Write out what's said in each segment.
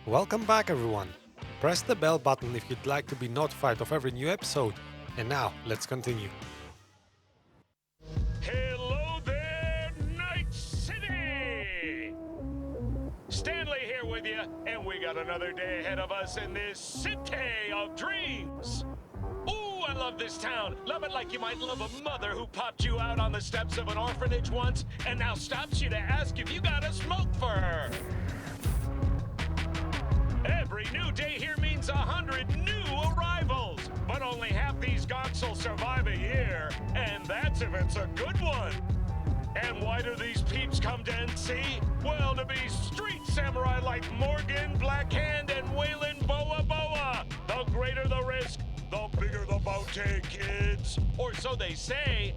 Welcome back, everyone. Press the bell button if you'd like to be notified of every new episode. And now, let's continue. Hello there, Night City! Stanley here with you, and we got another day ahead of us in this city of dreams. Ooh, I love this town. Love it like you might love a mother who popped you out on the steps of an orphanage once and now stops you to ask if you got a smoke for her. Every new day here means 100 new arrivals, but only half these gonks will survive a year, and that's if it's a good one. And why do these peeps come to NC? Well, to be street samurai like Morgan, Blackhand, and Waylon Boa Boa. The greater the risk, the bigger the bounty, kids. Or so they say.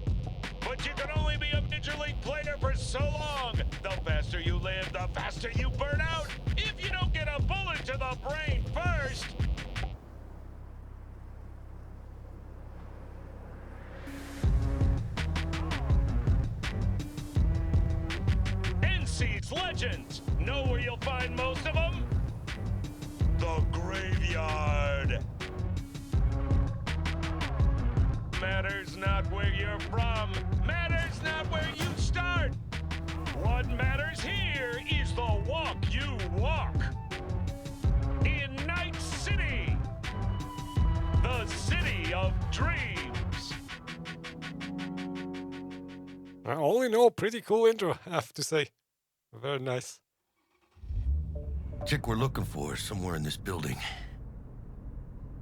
But you can only be a Major League player for so long. The faster you live, the faster you burn out. If you don't get a bullet to the brain first. NC's legends. Know where you'll find most of them? The graveyard. Matters not where you're from, matters not where you start. What matters here is the walk you walk. In Night City, the city of dreams. All in all, pretty cool intro, I have to say. Very nice. Chick we're looking for is somewhere in this building.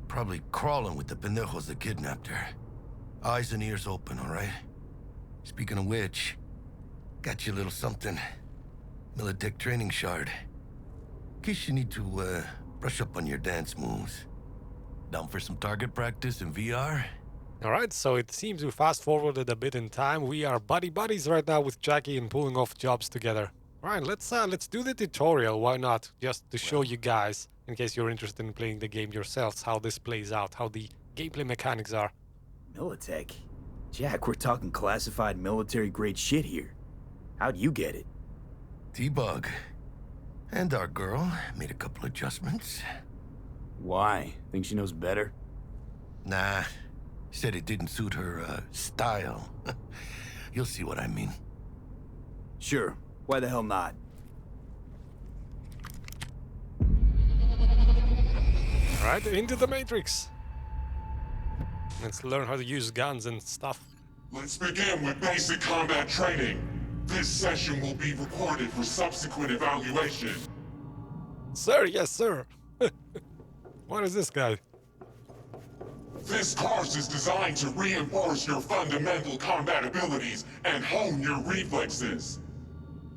Probably crawling with the pendejos that kidnapped her. Eyes and ears open, all right? Speaking of which, got you a little something. Militech training shard. In case you need to, brush up on your dance moves. Down for some target practice in VR? Alright, so it seems we fast forwarded a bit in time. We are buddies right now with Jackie and pulling off jobs together. Alright, let's do the tutorial, why not? Just to show you guys, in case you're interested in playing the game yourselves, how this plays out, how the gameplay mechanics are. Militech? Jack, we're talking classified military-grade shit here. How'd you get it? T-Bug. And our girl made a couple adjustments. Why? Think she knows better? Nah. Said it didn't suit her, style. You'll see what I mean. Sure. Why the hell not? Alright, into the Matrix. Let's learn how to use guns and stuff. Let's begin with basic combat training. This session will be recorded for subsequent evaluation. Sir, yes, sir. What is this guy? This course is designed to reinforce your fundamental combat abilities and hone your reflexes.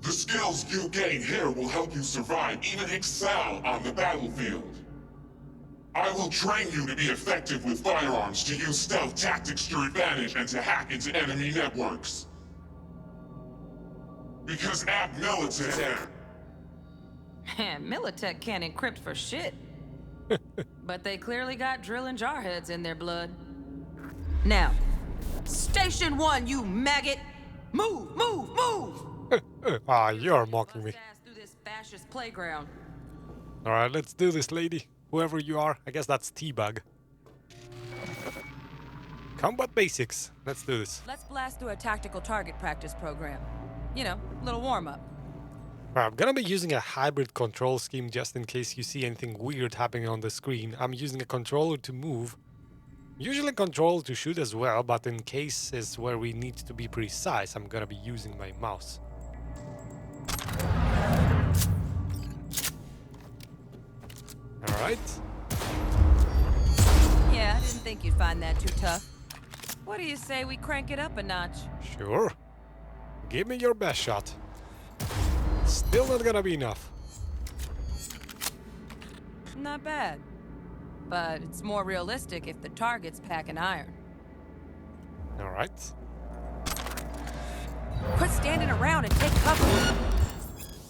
The skills you gain here will help you survive, even excel on the battlefield. I will train you to be effective with firearms, to use stealth tactics to your advantage, and to hack into enemy networks. Because at Militech... Militech can't encrypt for shit. But they clearly got drill and jarheads in their blood. Now, Station 1, you maggot! Move, move, move! You're mocking me. Bust ass through this fascist playground. Alright, let's do this, lady. Whoever you are, I guess that's T-Bug. Combat basics. Let's do this. Let's blast through a tactical target practice program. You know, little warm-up. I'm gonna be using a hybrid control scheme just in case you see anything weird happening on the screen. I'm using a controller to move. Usually control to shoot as well, but in cases where we need to be precise, I'm gonna be using my mouse. Alright. Yeah, I didn't think you'd find that too tough. What do you say we crank it up a notch? Sure. Give me your best shot. Still not gonna be enough. Not bad. But it's more realistic if the target's packing iron. Alright. Quit standing around and take cover.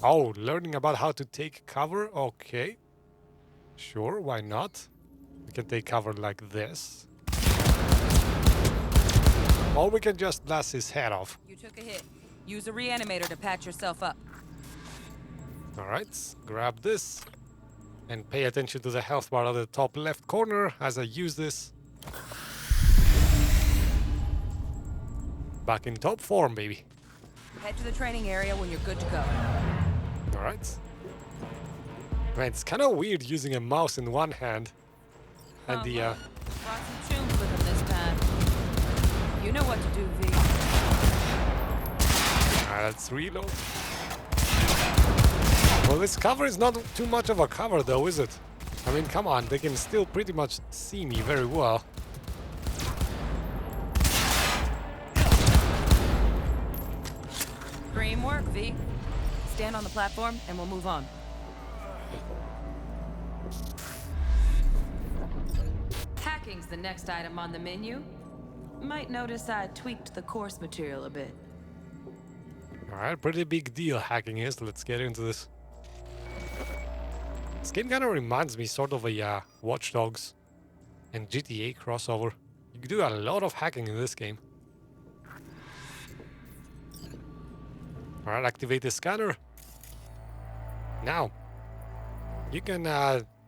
Oh, learning about how to take cover? Okay. Sure, why not? We can take cover like this. Or we can just blast his head off. You took a hit. Use a reanimator to patch yourself up. Alright, grab this. And pay attention to the health bar at the top left corner as I use this. Back in top form, baby. Head to the training area when you're good to go. Alright. Man, it's kind of weird using a mouse in one hand. And the, Brought some tunes with him this time. You know what to do, V. let's reload. Well, this cover is not too much of a cover though, is it? I mean, come on, they can still pretty much see me very well. Dream work, V. Stand on the platform and we'll move on. Hacking's the next item on the menu. Might notice I tweaked the course material a bit. Alright, pretty big deal hacking is. Let's get into this. This game kind of reminds me sort of a Watch Dogs and GTA crossover. You can do a lot of hacking in this game. Alright, activate the scanner. Now, you can,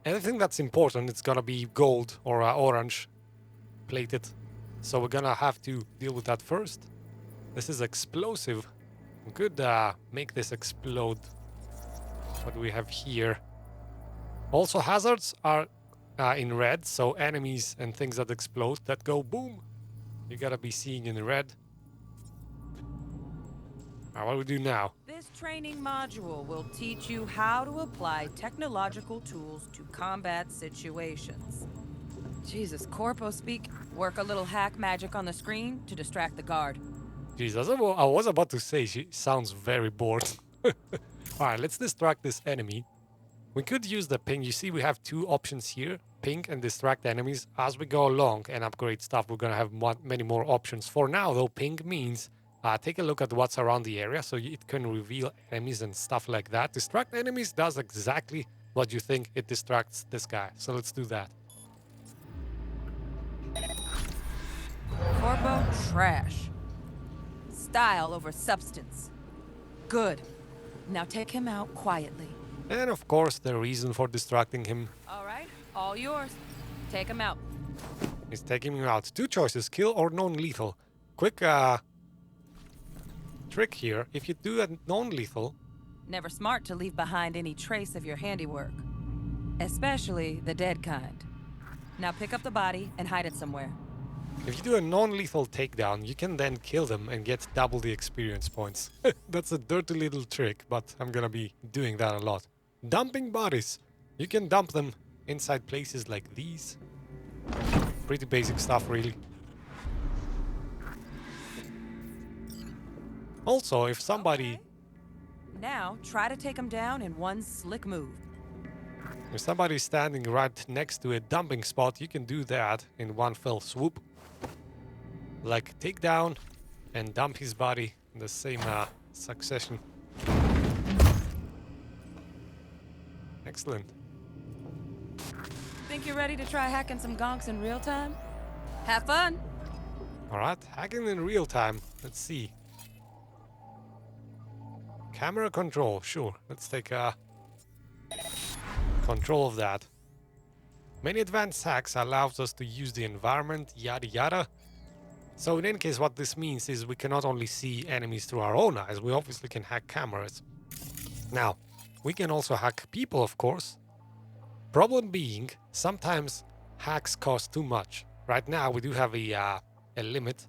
anything that's important, it's gonna be gold or orange plated. So we're gonna have to deal with that first. This is explosive. We could make this explode. What do we have here? Also, hazards are in red, so enemies and things that explode, that go boom, you gotta be seeing in red. What do we do now? This training module will teach you how to apply technological tools to combat situations. Jesus, Corpo speak. Work a little hack magic on the screen to distract the guard. Jesus, I was about to say, she sounds very bored. Alright, let's distract this enemy. We could use the ping. You see, we have two options here. Ping and distract enemies. As we go along and upgrade stuff, we're gonna have many more options. For now, though, ping means take a look at what's around the area, so it can reveal enemies and stuff like that. Distract enemies does exactly what you think it distracts this guy. So let's do that. Corpo trash. Style over substance. Good. Now take him out quietly. And of course, the reason for distracting him All right, all yours. Take him out. is taking him out. Two choices, kill or non-lethal. Quick trick here. If you do a non-lethal, Never smart to leave behind any trace of your handiwork. Especially the dead kind. Now pick up the body and hide it somewhere. if you do a non-lethal takedown, you can then kill them and get double the experience points. That's a dirty little trick, but I'm gonna be doing that a lot. Dumping bodies. You can dump them inside places like these. Pretty basic stuff, really. Also, if somebody... Okay. Now try to take him down in one slick move. If somebody's standing right next to a dumping spot, you can do that in one fell swoop. Like take down and dump his body in the same succession. Excellent. Think you're ready to try hacking some gonks in real time? Have fun! Alright, hacking in real time. Let's see. Camera control, sure. Let's take control of that. Many advanced hacks allows us to use the environment, yada yada. So in any case, what this means is we can not only see enemies through our own eyes, we obviously can hack cameras. Now, we can also hack people, of course. Problem being, sometimes hacks cost too much. Right now, we do have a limit.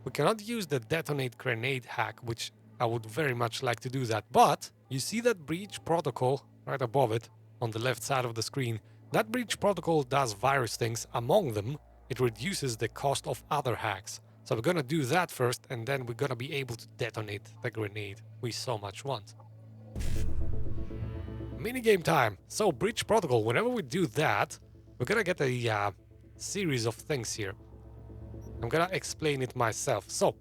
We cannot use the detonate grenade hack, which I would very much like to do that. But you see that breach protocol right above it on the left side of the screen. That breach protocol does various things. Among them, it reduces the cost of other hacks. So we're gonna do that first, and then we're gonna be able to detonate the grenade we so much want. Minigame time. So breach protocol, whenever we do that, we're gonna get a series of things here. I'm gonna explain it myself. So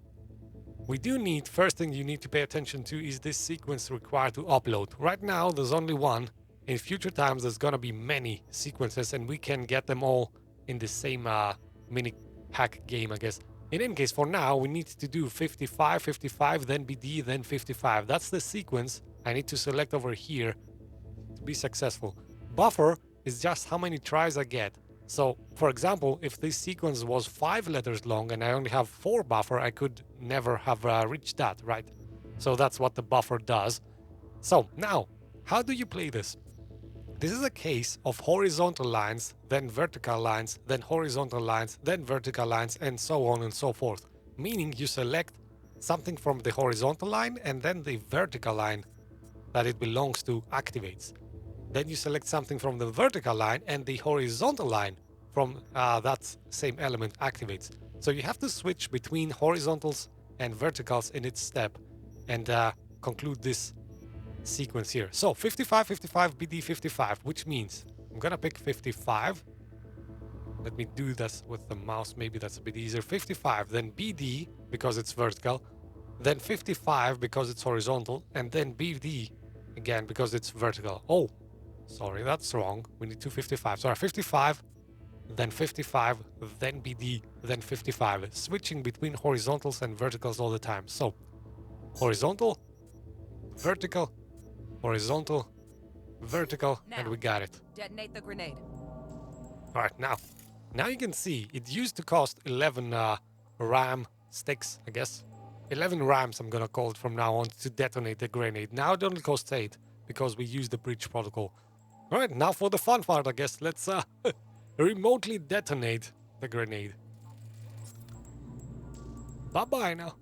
we do need, first thing you need to pay attention to is this sequence required to upload. Right now, there's only one. In future times, there's gonna be many sequences, and we can get them all in the same mini hack game, I guess. In any case, for now, we need to do 55, 55, then BD, then 55. That's the sequence I need to select over here to be successful. Buffer is just how many tries I get. So, for example, if this sequence was 5 letters long and I only have 4 buffer, I could never have reached that, right? So that's what the buffer does. So, now, how do you play this? This is a case of horizontal lines, then vertical lines, then horizontal lines, then vertical lines, and so on and so forth. Meaning you select something from the horizontal line and then the vertical line that it belongs to activates. Then you select something from the vertical line and the horizontal line from that same element activates. So you have to switch between horizontals and verticals in its step and conclude this sequence here. So 55, 55, BD 55, which means I'm gonna pick 55. Let me do this with the mouse, maybe that's a bit easier. 55, then BD because it's vertical, then 55 because it's horizontal, and then BD again because it's vertical. Oh, sorry, that's wrong. We need 255. Sorry, 55, then 55, then BD, then 55. Switching between horizontals and verticals all the time. So horizontal, vertical, horizontal, vertical, and Now. we got it. Detonate the grenade. All right, now you can see it used to cost 11 RAM sticks, I guess. 11 rams, I'm gonna call it from now on, to detonate the grenade. Now it only costs 8 because we use the bridge protocol. All right, now for the fun part, I guess. Let's remotely detonate the grenade. Bye-bye now.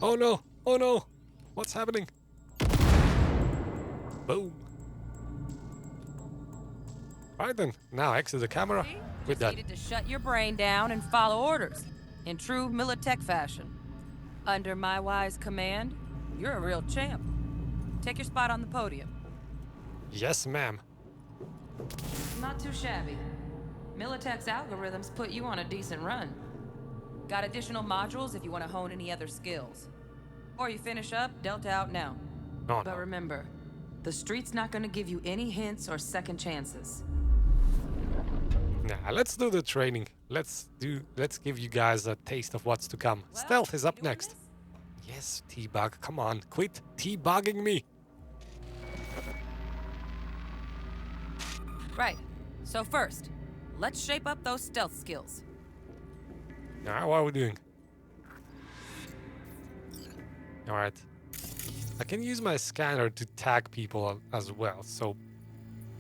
Oh no, oh no. What's happening? Boom. Alright then, now exit the camera. See? We're Just done. needed to shut your brain down and follow orders in true Militech fashion. Under my wise command, you're a real champ. Take your spot on the podium. Yes, ma'am. Not too shabby. Militech's algorithms put you on a decent run. Got additional modules if you want to hone any other skills. Or you finish up, Delta out now. Oh, But no. remember, the street's not gonna give you any hints or second chances. Nah, let's do the training. Let's give you guys a taste of what's to come. Well, Stealth is up doing next. this? Yes, T-Bug, come on. Quit T-bugging me. Right. So first, let's shape up those stealth skills. Now, what are we doing? Alright. I can use my scanner to tag people as well, so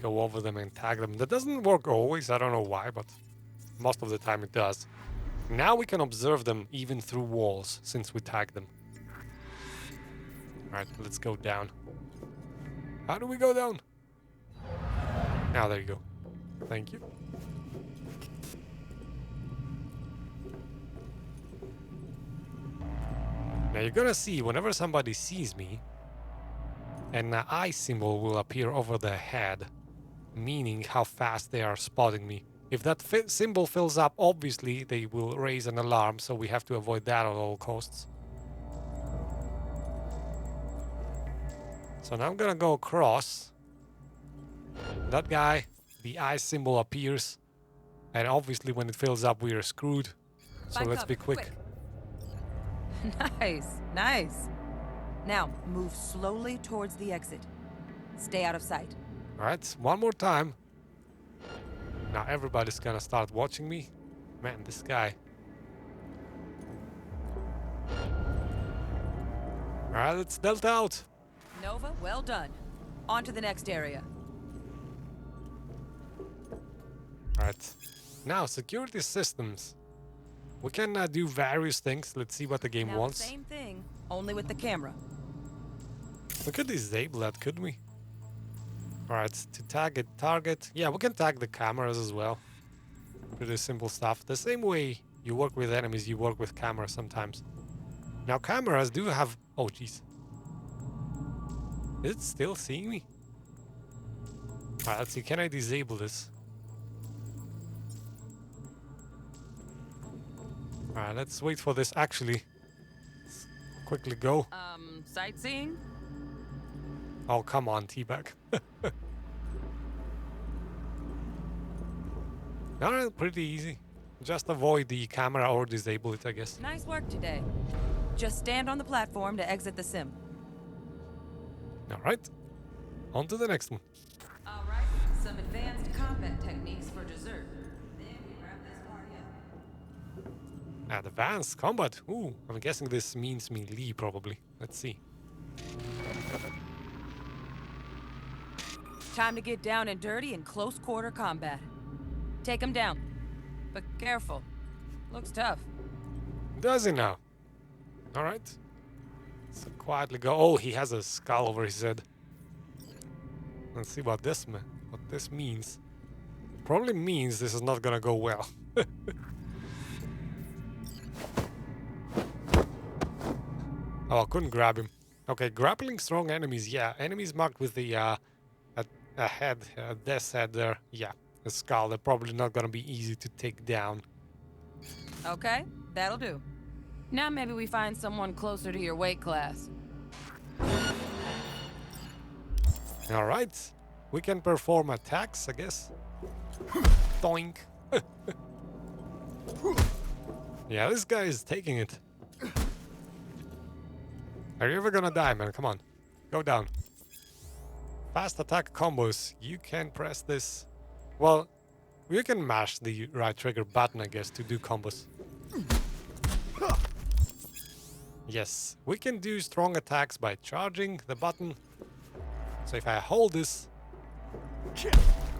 go over them and tag them. That doesn't work always, I don't know why, but most of the time it does. Now we can observe them even through walls, since we tagged them. Alright, let's go down. How do we go down? Now, there you go. Thank you. Now you're gonna see, whenever somebody sees me, an eye symbol will appear over their head, meaning how fast they are spotting me. If that symbol fills up, obviously they will raise an alarm, so we have to avoid that at all costs. So now I'm gonna go across. That guy, the eye symbol appears, and obviously when it fills up we are screwed. So Find let's be cover, quick. Nice, nice. Now, move slowly towards the exit. Stay out of sight. Alright, one more time. Now everybody's gonna start watching me. Man, this guy. Alright, let's Delta out. Nova, well done. On to the next area. Alright. Now, security systems. We can do various things. Let's see what the game Now, wants. same thing, only with the camera. We could disable that, couldn't we? Alright, to tag a target. Yeah, we can tag the cameras as well. Pretty simple stuff. The same way you work with enemies, you work with cameras sometimes. Now, cameras do have... Oh, jeez. Is it still seeing me? Alright, let's see. Can I disable this? Alright, let's wait for this. Actually, let's quickly go. Sightseeing? Oh, come on, T-Bag. Alright, pretty easy. Just avoid the camera or disable it, I guess. Nice work today. Just stand on the platform to exit the sim. Alright. On to the next one. some advanced combat techniques for dessert. Then we wrap this party up. Advanced combat. Ooh, I'm guessing this means melee probably. Let's see. Time to get down and dirty in close quarter combat. Take him down. But careful. Looks tough. Does he now? Alright. So quietly go. Oh, he has a skull over his head. Let's see what this means. Probably means this is not gonna go well. Oh, I couldn't grab him. Okay, grappling strong enemies. Yeah, enemies marked with the a head, death's head there. Yeah, a skull. They're probably not gonna be easy to take down. Okay, that'll do. Now maybe we find someone closer to your weight class. All right, we can perform attacks, I guess. Doink. Yeah, this guy is taking it. Are you ever gonna die, man? Come on, go down. Fast attack combos. You can press this. Well, you can mash the right trigger button, I guess, to do combos. Yes, we can do strong attacks by charging the button. So if I hold this,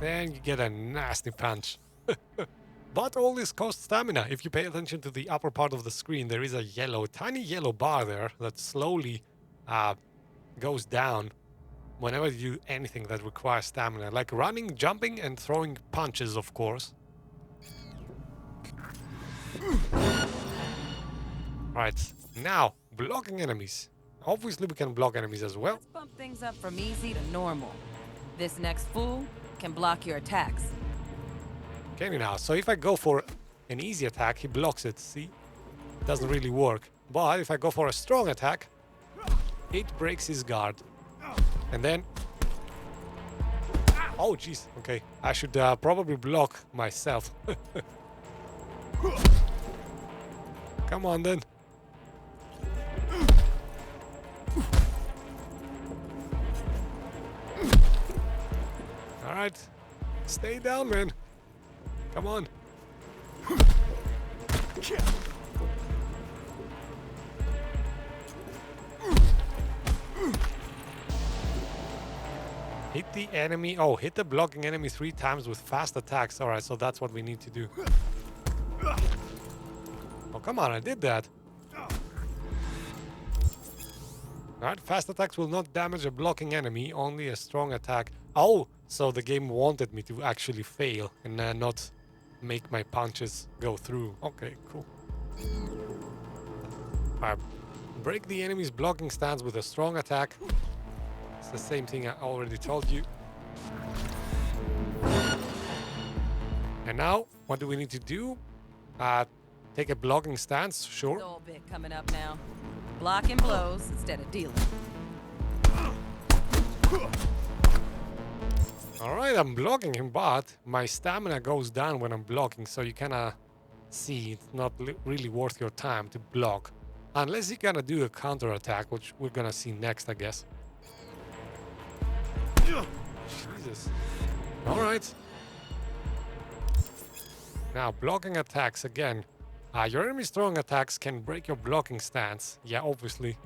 then you get a nasty punch. But all this costs stamina. If you pay attention to the upper part of the screen, there is a tiny yellow bar there that slowly goes down whenever you do anything that requires stamina. Like running, jumping, and throwing punches, of course. Right, now, blocking enemies. Obviously, we can block enemies as well. Let's bump things up from easy to normal. This next fool can block your attacks. Can you now? So if I go for an easy attack, he blocks it, see? Doesn't really work. But if I go for a strong attack, it breaks his guard. And then... Oh, jeez. Okay, I should probably block myself. Come on, then. Alright. Stay down, man. Come on. Hit the enemy. Oh, hit the blocking enemy 3 times with fast attacks. Alright, so that's what we need to do. Oh, come on, I did that. Alright, fast attacks will not damage a blocking enemy, only a strong attack. Oh, so the game wanted me to actually fail and not make my punches go through. Okay, cool. Alright, break the enemy's blocking stance with a strong attack. It's the same thing I already told you. And now, what do we need to do? Take a blocking stance, sure. Soul bit coming up now. Blocking blows instead of dealing. Alright, I'm blocking him, but my stamina goes down when I'm blocking, so you kinda see it's not really worth your time to block. Unless you gonna do a counter attack, which we're gonna see next, I guess. Jesus. Alright. Now, blocking attacks again. Your enemy's strong attacks can break your blocking stance. Yeah, obviously.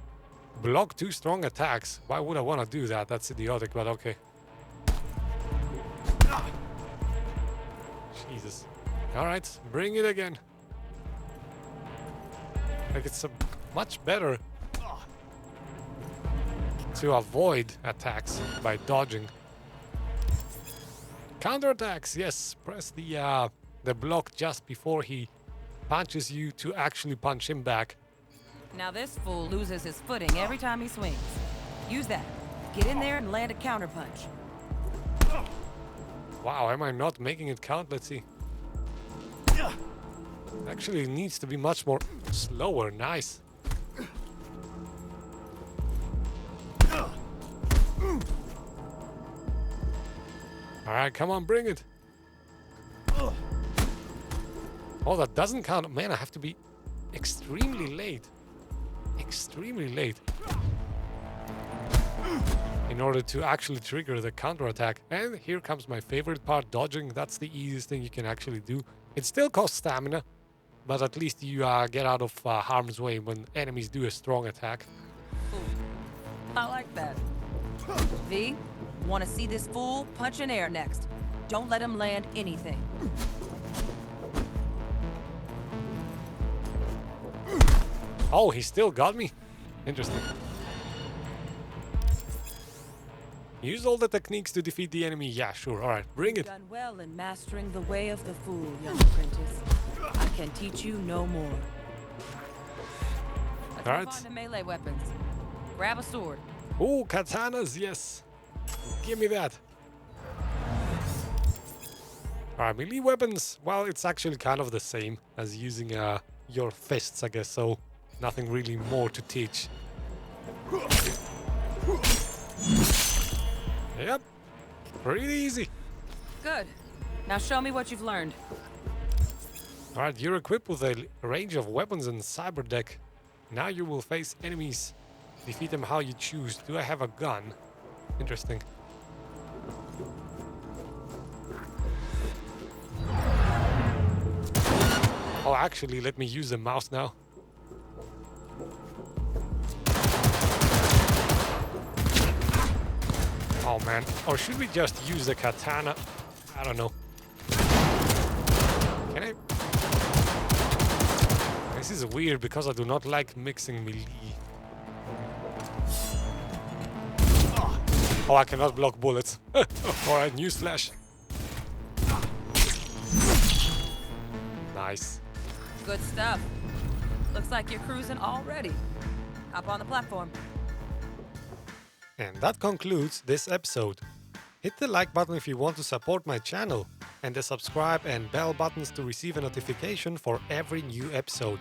Block 2 strong attacks. Why would I want to do that? That's idiotic, but okay. Jesus. Alright, bring it again. Like, it's much better to avoid attacks by dodging. Counterattacks, yes. Press the block just before he punches you to actually punch him back. Now this fool loses his footing every time he swings. Use that. Get in there and land a counterpunch. Wow, am I not making it count? Let's see. Actually, it needs to be much more slower. Nice. Alright, come on, bring it. Oh, that doesn't count. Man, I have to be extremely late. Extremely late. in order to actually trigger the counterattack. And here comes my favorite part, dodging. That's the easiest thing you can actually do. It still costs stamina, but at least you get out of harm's way when enemies do a strong attack. I like that. V, want to see this fool punch in air next. Don't let him land anything. Oh, he still got me? Interesting. Use all the techniques to defeat the enemy. Yeah, sure. All right, bring it. Done well in mastering the way of the fool, young apprentice. I can teach you no more. Let's All move right. on to melee weapons. Grab a sword. Oh, katanas, yes. Give me that. All right, melee weapons. Well, it's actually kind of the same as using your fists, I guess. So nothing really more to teach. Yep, pretty easy. Good. Now show me what you've learned. All right, you're equipped with a range of weapons and cyber deck. Now you will face enemies. Defeat them how you choose. Do I have a gun? Interesting. Oh, actually, let me use the mouse now. Oh man, or should we just use the katana? I don't know. Can I? This is weird because I do not like mixing melee. Oh, I cannot block bullets. Alright, newsflash. Nice. Good stuff. Looks like you're cruising already. Hop on the platform. And that concludes this episode. Hit the like button if you want to support my channel, and the subscribe and bell buttons to receive a notification for every new episode.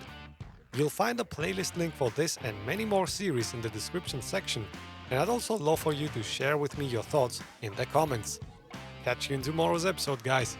You'll find a playlist link for this and many more series in the description section, and I'd also love for you to share with me your thoughts in the comments. Catch you in tomorrow's episode, guys.